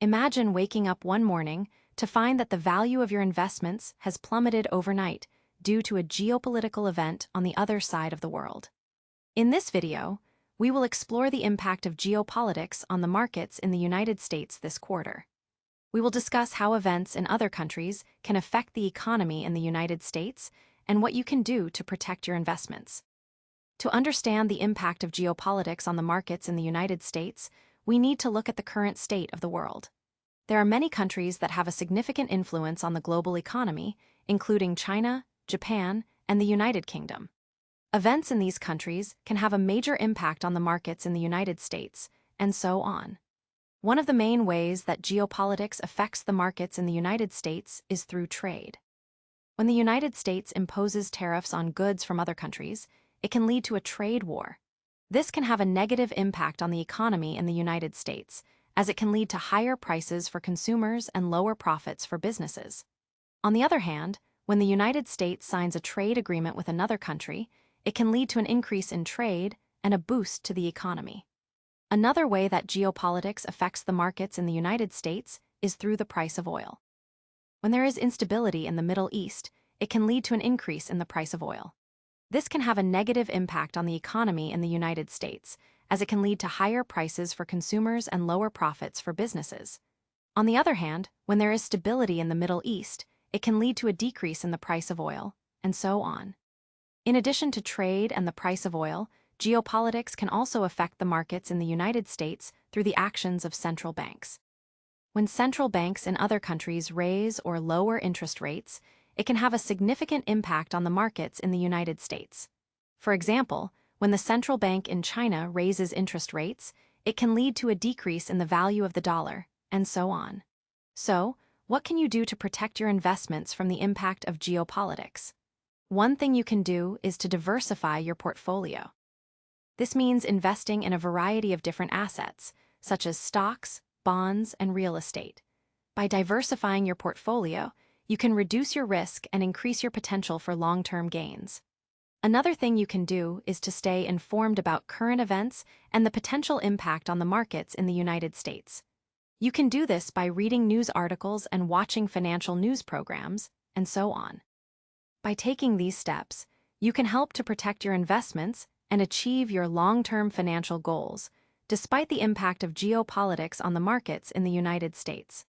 Imagine waking up one morning to find that the value of your investments has plummeted overnight due to a geopolitical event on the other side of the world. In this video, we will explore the impact of geopolitics on the markets in the United States this quarter. We will discuss how events in other countries can affect the economy in the United States and what you can do to protect your investments. To understand the impact of geopolitics on the markets in the United States, we need to look at the current state of the world. There are many countries that have a significant influence on the global economy, including China, Japan, and the United Kingdom. Events in these countries can have a major impact on the markets in the United States, and so on. One of the main ways that geopolitics affects the markets in the United States is through trade. When the United States imposes tariffs on goods from other countries, it can lead to a trade war. This can have a negative impact on the economy in the United States, as it can lead to higher prices for consumers and lower profits for businesses. On the other hand, when the United States signs a trade agreement with another country, it can lead to an increase in trade and a boost to the economy. Another way that geopolitics affects the markets in the United States is through the price of oil. When there is instability in the Middle East, it can lead to an increase in the price of oil. This can have a negative impact on the economy in the United States, as it can lead to higher prices for consumers and lower profits for businesses. On the other hand, when there is stability in the Middle East, it can lead to a decrease in the price of oil, and so on. In addition to trade and the price of oil, geopolitics can also affect the markets in the United States through the actions of central banks. When central banks in other countries raise or lower interest rates, it can have a significant impact on the markets in the United States. For example, when the central bank in China raises interest rates, it can lead to a decrease in the value of the dollar, and so on. So, what can you do to protect your investments from the impact of geopolitics? One thing you can do is to diversify your portfolio. This means investing in a variety of different assets, such as stocks, bonds, and real estate. By diversifying your portfolio, you can reduce your risk and increase your potential for long-term gains. Another thing you can do is to stay informed about current events and the potential impact on the markets in the United States. You can do this by reading news articles and watching financial news programs, and so on. By taking these steps, you can help to protect your investments and achieve your long-term financial goals, despite the impact of geopolitics on the markets in the United States.